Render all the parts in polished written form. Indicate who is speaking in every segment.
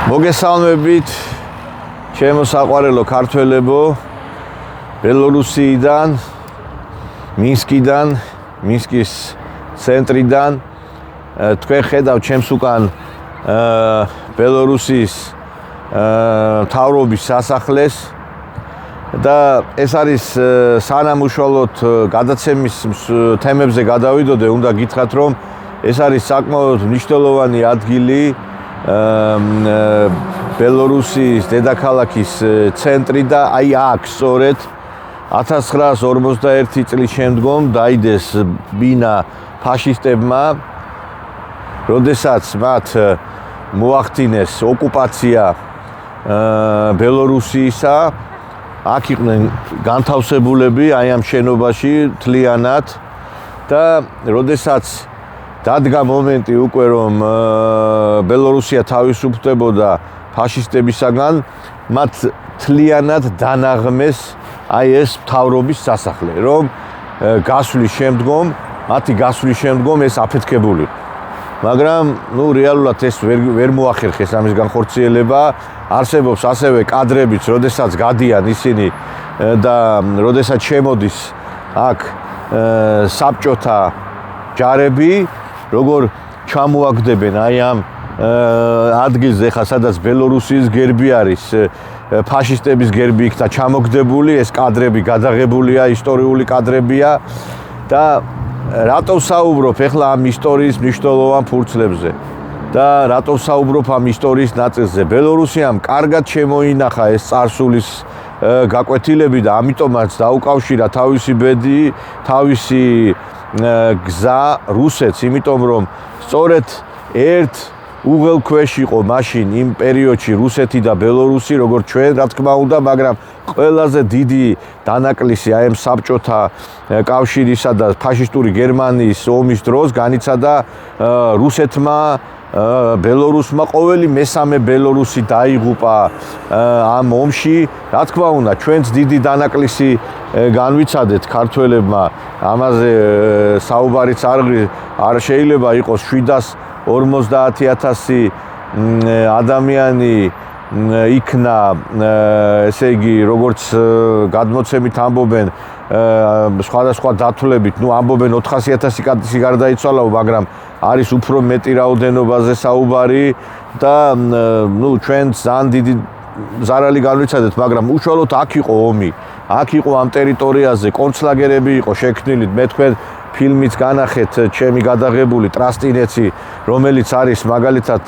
Speaker 1: მოგესალმებით ჩემო საყვარელო ქართველებო ბელორუსიიდან მინსკიდან მინსკის ცენტრიდან თქვენ ხედავთ ჩემს უკან ბელორუსის მთავრობის სასახლეს და ეს არის სანამ უშუალოდ გადაცემის თემებზე გადავიდოდე უნდა გითხრათ რომ ეს არის საკმაოდ მნიშვნელოვანი ადგილი ბელორუსის დედაქალაქის ცენტრი და აი აქ სწორედ 1941 წლის შემდგომ დაიდეს ბინა ფაშისტებმა, როდესაც მათ მოახდინეს ოკუპაცია ბელორუსიისა, აქ იყვნენ განთავსებულები აი ამ შენობაში მთლიანად და როდესაც დადგა მომენტი უკვე რომ ბელორუსია თავისუფლდებოდა ფაშისტებისაგან, მათ მთლიანად დანაღმეს აი ეს მთავრობის სასახლე, რომ გასვლის შემდგომ ეს აფეთქებული. მაგრამ რეალურად ეს ვერ მოახერხეს ამის განხორციელება, არსებობს ასევე კადრებიც, როდესაც გადიან ისინი და როდესაც შემოდის აქ საბჭოთა ჯარები, როგორ ჩამოაგდებენ აი ამ ადგილზე, ხა სადაც ბელორუსიის გერბი არის, ფაშისტების გერბი იქნა ჩამოგდებული, ეს კადრები გადაღებულია, ისტორიული კადრებია და რატო ვსაუბრობ ახლა ამ ისტორიის მნიშვნელოვან ფურცლებზე და რატო ვსაუბრობ ამ ისტორიის ნაწილზე? ბელორუსიამ კარგად შემოინახა ეს წარსულის გაკვეთილები და ამიტომაც დაუკავშირა თავისი ბედი, თავისი გზა რუსეთს, იმიტომ რომ სწორედ ერთ უღელქვეშ იყო მაშინ იმ პერიოდში რუსეთი და ბელორუსი, როგორც ჩვენ, რა თქმა უნდა, მაგრამ ყველაზე დიდი დანაკლისი აი ამ საბჭოთა კავშირისა და ფაშისტური გერმანიის ომის დროს განიცადა რუსეთმა, ბელორუსმა, ყოველი მესამე ბელორუსი დაიღუპა ამ ომში. რა თქმა უნდა, ჩვენც დიდი დანაკლისი განვიცადეთ ქართველებმა, ამაზე საუბარიც არ შეიძლება იყოს 750,000 ადამიანი იქნა, ესე იგი, როგორც გადმოცემით ამბობენ, სხვადასხვა დათვლებით, ამბობენ 400,000 კაცი გარდაიცვალა, მაგრამ არის უფრო მეტი რაოდენობაზე საუბარი და ჩვენ ძალიან დიდი ზარალი განვიცადეთ, მაგრამ უშუალოდ აქ იყო ომი, აქ იყო ამ ტერიტორიაზე კონცლაგერები იყო შექმნილი, მე თქვენ ფილმიც განახეთ ჩემი გადაღებული ტრასტინეცი, რომელიც არის მაგალითად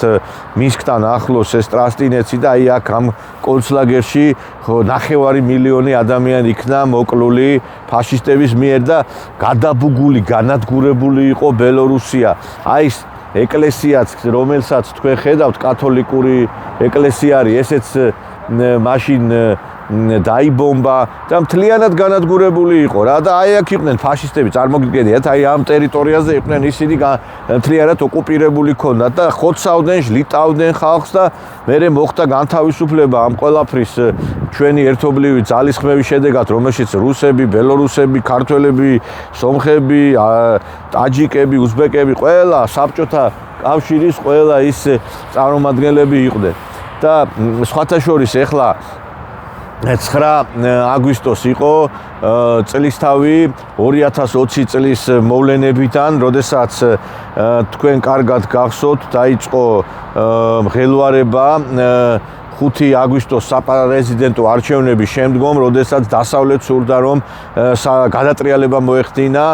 Speaker 1: მინსკთან ახლოს ეს ტრასტინეცი და აი აქ ამ კონცლაგერში 9,5 ადამიანი იქნა მოკლული ფაშისტების მიერ და გადაბუგული, განადგურებული იყო ბელორუსია. აი ეს ეკლესიაც, რომელსაც თქვენ ხედავთ, კათოლიკური ეკლესია არის, ესეც მაშინ დაიბომბა და მთლიანად განადგურებული იყო რა და აი აქ იყვნენ ფაშისტები, წარმოგიდგენიათ, აი ამ ტერიტორიაზე იყვნენ ისინი მთლიანად ოკუპირებული ქონდათ და ხოცავდნენ, ჟლიტავდნენ ხალხს და მერე მოხდა განთავისუფლება ამ ყველაფრის ჩვენი ერთობლივი ძალისხმევის შედეგად, რომელშიც რუსები, ბელორუსები, ქართველები, სომხები, ტაჯიკები, უზბეკები, ყველა საბჭოთა კავშირის ყველა ის წარმომადგენლები იყვნენ და სხვათა შორის ახლა 9 აგვისტოს იყო წლისთავი 2020 წლის მოვლენებიდან, როდესაც თქვენ კარგად გახსოვთ, დაიწყო მღელვარება 5 აგვისტოს საპრეზიდენტო არჩევნების შემდგომ, როდესაც დასავლეთს სურდა რომ გადატრიალება მოეხდინა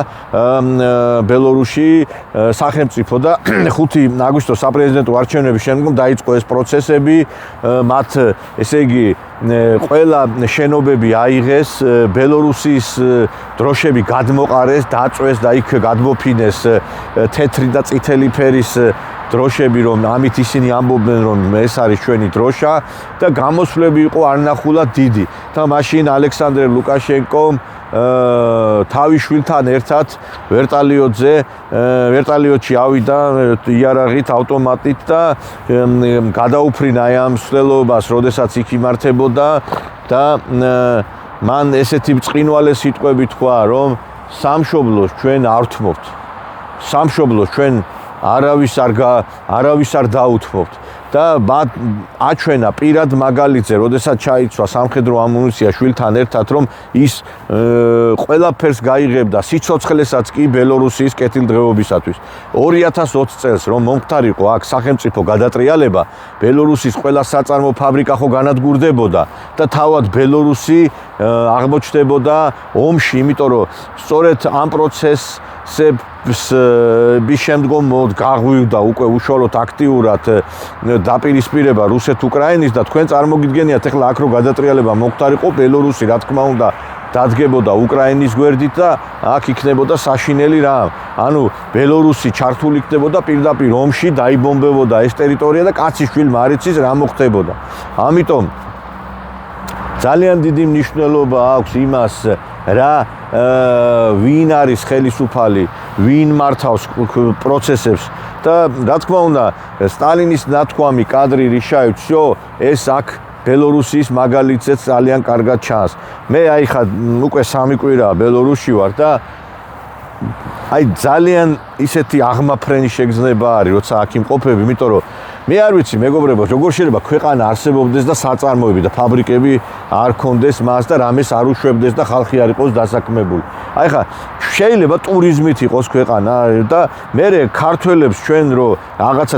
Speaker 1: ბელორუსში სახელმწიფო და 5 აგვისტოს საპრეზიდენტო არჩევნების შემდგომ დაიწყო ეს პროცესები, მათ ესე იგი ყველა შენობები აიღეს, ბელორუსის დროშები გადმოყარეს, დაწვეს და იქ გადმოფინეს თეთრი და წითელი ფერის დროშები, რომ ამით ისინი ამბობდნენ, რომ ეს არის ჩვენი დროშა და გამოსვლები იყო არნახულად დიდი. და მაშინ ალექსანდრე ლუკაშენკომ თავის შვილთან ერთად ვერტალიოტში ავიდა იარაღით, ავტომატით და გადაუფრინა აი ამ მსვლელობას, როდესაც იქ იმართებოდა და მან ესეთი ბრწყინვალე სიტყვები თქვა, რომ სამშობლოს ჩვენ არ ვთმობთ. სამშობლოს ჩვენ არავის არ დაუთმობთ და აჩვენა პირად მაგალითზე, როდესაც ჩაიცვა სამხედრო ამუნიცია შვილთან ერთად, რომ ის ყველაფერს გაიღებდა სიცოცხლესაც კი ბელორუსიის კეთილდღეობისათვის. 2020 წელს რომ მომხდარიყო აქ სახელმწიფო გადატრიალება, ბელორუსის ყველა საწარმო ფაბრიკა ხო განადგურდებოდა და თავად ბელორუსი აღმოჩნდებოდა ომში, იმიტომ რომ სწორედ ამ პროცესების შემდგომ გაღვივდა უკვე უშუალოდ აქტიურად დაპირისპირება რუსეთ-უკრაინის და თქვენ წარმოგიდგენიათ ახლა აქ რო გადატრიალება მომხდარიყო, ბელორუსი რა თქმა უნდა დადგებოდა უკრაინის გვერდით და აქ იქნებოდა საშინელი რამ. ანუ ბელორუსი ჩართული იქნებოდა პირდაპირ ომში, დაიბომბებოდა ეს ტერიტორია და კაცის შვილმა არ იცის რა მოხდებოდა. ამიტომ ძალიან დიდი მნიშვნელობა აქვს იმას, რა ვინ არის ხელისუფალი, ვინ მართავს პროცესებს და რა თქმა უნდა სტალინის ნათქვამი კადრი რიშაევ всё ეს აქ ბელორუსიის მაგალითზეც ძალიან კარგად ჩანს. მე აი ხა უკვე 3 კვირაა ბელორუსში ვარ და აი ძალიან ისეთი აღმაფრენი შეგრძნება არის, როცა აქ იმყოფები, იმიტომ რომ მე არ ვიცი მეგობრებო, როგორ შეიძლება ქვეყანა არსებობდეს და საწარმოები და ფაბრიკები არ ქონდეს მას და რამეს არ უშვებდეს და ხალხი არ იყოს დასაქმებული. აი ხა შეიძლება ტურიზმით იყოს ქვეყანა და მე ქართველებს ჩვენ რომ რაღაცა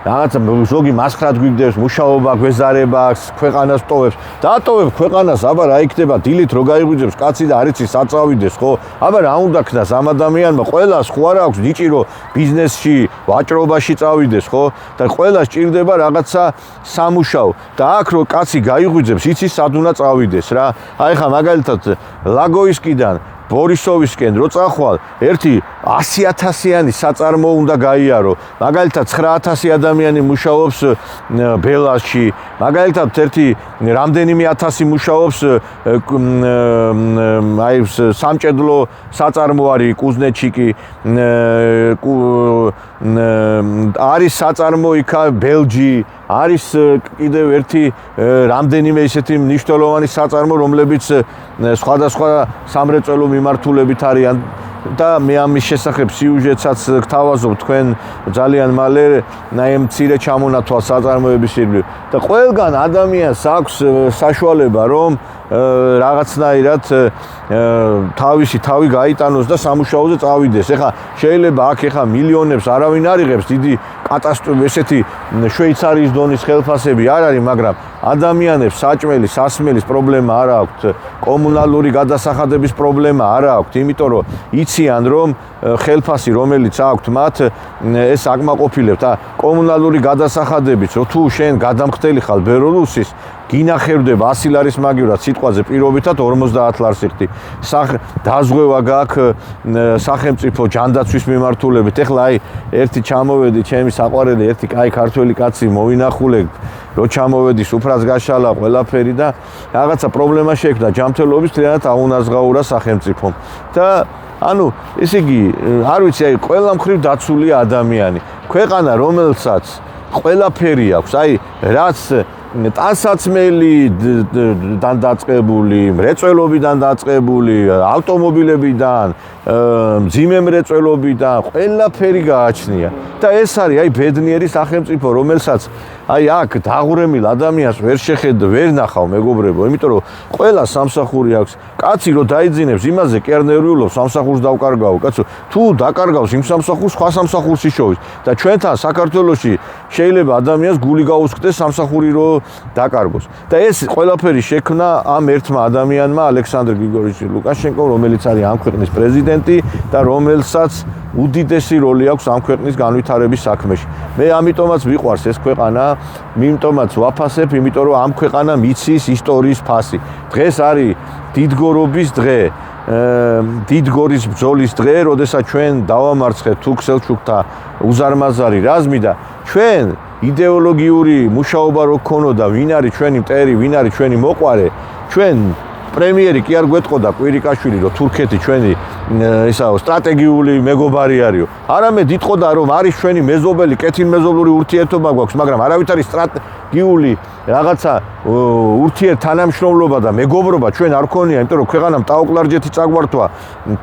Speaker 1: ზოგი მასხრად გვიგდებს, მუშაობა გვეზარება, ქვეყანას ტოვებს. დაატოვებ ქვეყანას, აბა რა იქნება, დილით რო გაიღვიძებს კაცი და არ იცის საწავიდეს, ხო? აბა რა უნდა ქნას ამ ადამიანმა, ყველას ხო არ აქვს ნიჭი რო ბიზნესში, ვაჭრობაში წავიდეს, ხო? და ყველას ჭირდება რაღაცა სამუშაო. და აქ რო კაცი გაიღვიძებს, იცის სად უნდა წავიდეს რა. აი ხა მაგალითად ლაგოისკიდან ბორისოვისკენ რო წახვალ, ერთი 100,000-იანი საწარმო უნდა გაიარო. მაგალითად 9,000 ადამიანი მუშაობს ბელაში, მაგალითად ერთი რამდენიმე 1000 მუშაობს აი სამჭედლო საწარმო არის კუზნეთში კი არის საწარმო იქა ბელჯი, არის კიდევ ერთი რამდენიმე ისეთი მნიშვნელოვანი საწარმო, რომლებიც სხვადასხვა სამრეწველო მიმართულებით არიან და მე ამის შესახებ სიუჟეტსაც გთავაზობ თქვენ ძალიან მალე აი ამ მცირე ჩამონათვალ საწარმოების ირგვლივ და ყველგან ადამიანს აქვს საშუალება რომ რაღაცნაირად თავისი თავი გაიტანოს და სამუშაოზე წავიდეს. ეხა შეიძლება აქ ეხა მილიონებს არავინ არ იღებს, დიდი კატასტროფა ესეთი შვეიცარიის დონის ხელფასები არ არის, მაგრამ ადამიანებს საჭმელის, სასმელის პრობლემა არ აქვთ, კომუნალური გადასახადების პრობლემა არ აქვთ, იმიტომ რომ იციან რომ ხელფასი რომელიც აქვთ მათ ეს აკმაყოფილებთ და კომუნალური გადასახადებიც რომ თუ შენ გადამხდელი ხარ ბელორუსის გინახევდება 100 ლარის მაგივრად სიტყვაზე პირობითად 50 ლარს იხდი. დაზღვევა გაქვს სახელმწიფო ჯანდაცვის მიმართულებით. ეხლა აი ერთი ჩამოვედი, ჩემი საყვარელი ერთი კაი ქართველი კაცი მოვინახულე, რო ჩამოვედი სუფრას გაშალა ყველაფერი და რაღაცა პრობლემა შეექმნა ჯანმრთელობის თლიანად აუნაზღაურა სახელმწიფომ. და ანუ ესე იგი არ ვიცი აი ყველა მხრივ დაცული ადამიანი. ქვეყანა რომელსაც ყველაფერი აქვს, აი რაც ტანსაცმელიდან დაწყებული, მრეწველობიდან დაწყებული, ავტომობილებიდან, მძიმე მრეწველობიდან, ყველაფერი გააჩნია. და ეს არის აი ბედნიერი სახელმწიფო, რომელსაც აი აქ დაღურემილ ადამიანს ვერ შეხედო, ვერ ნახავ მეგობრებო, იმიტომ რომ ყველა სამსახური აქვს. კაცი რო დაიძინებს, იმაზე კი არ ნერვიულობს, სამსახურს დავკარგავ. კაცო, თუ დაკარგავს იმ სამსახურს, სხვა სამსახურს იშოვის. და ჩვენთან საქართველოში შეიძლება ადამიანს გული გაუსხდეს სამსახური რო დაკარგოს. და ეს ყველაფერი შექმნა ამ ერთმა ადამიანმა, ალექსანდრ გრიგორიჩ ლუკაშენკომ, რომელიც არის ამ ქვეყნის პრეზიდენტი და რომელსაც უდიდესი როლი აქვს ამ ქვეყნის განვითარების საქმეში. მე ამიტომაც ვიყვარს ეს ქვეყანა, იმიტომაც ვაფასებ, იმიტომ რომ ამ ქვეყანამ იცის ისტორიის ფასი. დღეს არის დიდგორობის დღე, დიდგორის ბრძოლის დღე, როდესაც ჩვენ დავამარცხეთ თურქ-სელჩუკთა უზარმაზარი რაზმი და ჩვენ იდეოლოგიური მუშაობა რო გქონოდა, ვინ არის ჩვენი მტერი, ვინ არის ჩვენი მოყვარე, ჩვენ პრემიერი კი არ გვეტყოდა კვირიკაშვილი, რომ თურქეთი ჩვენი ისაო სტრატეგიული მეგობარი არისო. არამედ იტყოდა, რომ არის ჩვენი მეზობელი, კეთილმეზობლური ურთიერთობა გვაქვს, მაგრამ არავით არის სტრატეგიული რაღაცა ურთიერთთანამშრომლობა და მეგობრობა ჩვენ არ ქონია, იმიტომ რომ ქვეყანამ ტაოკლარჯეთი წაგვართვა,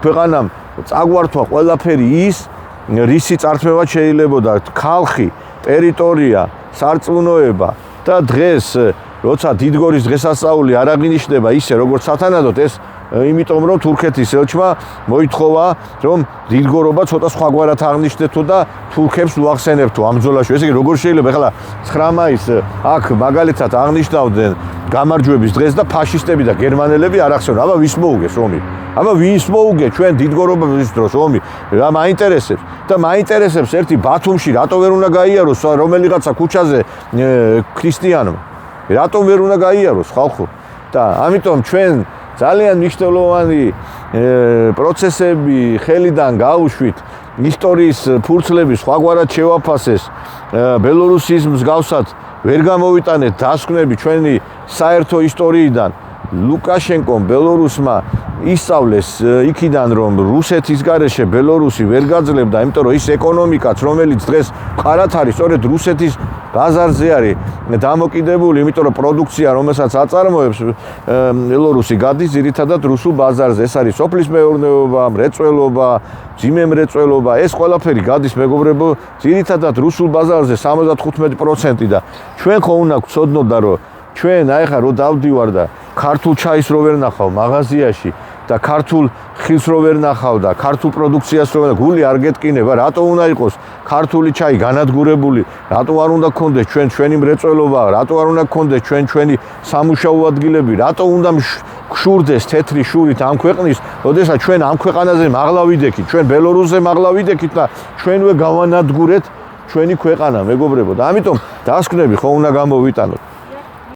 Speaker 1: ქვეყანამ წაგვართვა ყველაფერი ის, რისი წართმევაც შეიძლებოდა ხალხი, ტერიტორია, სარწმუნოება და დღეს როცა დიდგორის დღესასწაული არ აღინიშნება ისე როგორც სათანადოდ ეს იმიტომ რომ თურქეთის ელჩმა მოითხოვა რომ დიდგორობა ცოტა სხვაგვარად აღნიშნეთო და თურქებს უახსენებთო ამ ბრძოლაში. ესე იგი როგორ შეიძლება ახლა 9 მაისს აქ მაგალითად აღნიშნავდნენ გამარჯვების დღეს და ფაშისტები და გერმანელები არ ახსენებდნენ. აბა ვის მოუგეს ომი? აბა ვის მოუგე ჩვენ დიდგორობის დროს ომი? რა მაინტერესებს? და მაინტერესებს ერთი ბათუმში რატო ვერ უნდა გაიაროს რომელიღაცა ქუჩაზე ქრისტიანმა? რატომ ვერ უნდა გაიაროს ხალხო? და ამიტომ ჩვენ ძალიან მნიშვნელოვანი პროცესები ხელიდან გაუშვით, ისტორიის ფურცლები სხვაგვარად შევაფასეს, ბელორუსის მსგავსად ვერ გამოვიტანეთ დასკვნები ჩვენი საერთო ისტორიიდან. ლუკაშენკომ ბელორუსმა ისწავლეს იქიდან რომ რუსეთის გარეშე ბელორუსი ვერ გაძლებდა, იმიტომ რომ ის ეკონომიკაც რომელიც დღეს ყარათ არის, სწორედ რუსეთის ბაზარზე არის დამოკიდებული, იმიტომ რომ პროდუქცია რომელსაც აწარმოებს ბელორუსი გადის ძირითადად რუსულ ბაზარზე. ეს არის სოფლის მეურნეობა, მრეწველობა, მძიმე მრეწველობა, ეს ყველაფერი გადის მეგობრებო ძირითადად რუსულ ბაზარზე 75% და ჩვენ ხო უნდა გვცოდნოთ და რომ ჩვენ აი ხა რო დავდივარ და ქართულ ჩაის რო ვერ ნახავ მაღაზიაში და ქართულ ხილს რო ვერ ნახავ და ქართულ პროდუქციას რო ვერ გული არ გეტკინება, რატო უნდა იყოს ქართული ჩაი განადგურებული, რატო არ უნდა გქონდეს ჩვენი მრეწველობა, რატო არ უნდა გქონდეს ჩვენი სამუშაო ადგილები, რატო უნდა გშურდეს თეთრი შურით ამ ქვეყნის, ოდესაც ჩვენ ამ ქვეყანაზე მაღლა ვიდექით, ჩვენ ბელორუსზე მაღლა ვიდექით და ჩვენვე გავანადგურეთ ჩვენი ქვეყანა მეგობრებო და ამიტომ დასკვნები ხო უნდა გამოვიტანოთ.